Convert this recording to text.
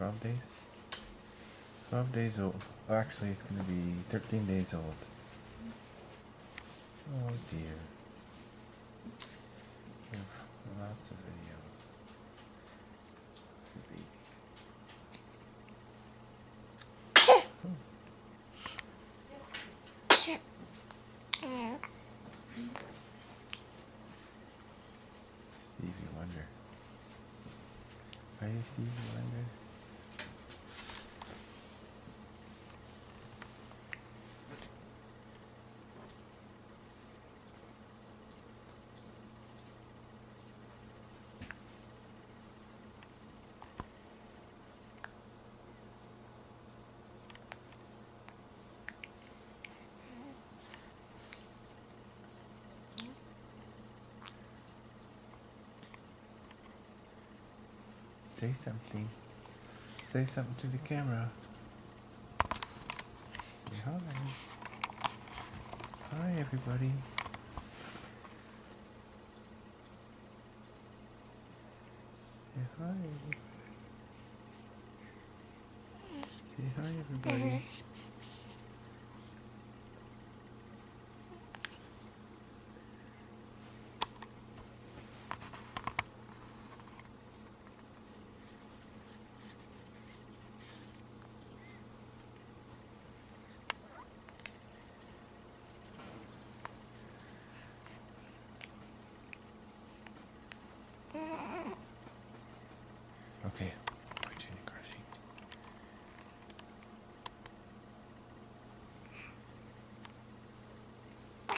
12 days? 12 days old. Oh, actually, it's going to be 13 days old. Oh dear. We have lots of video. The baby. Stevie Wonder. Are you Stevie Wonder? Say something. Say something to the camera. Say hi. Hi, everybody. Say hi. Say hi, everybody.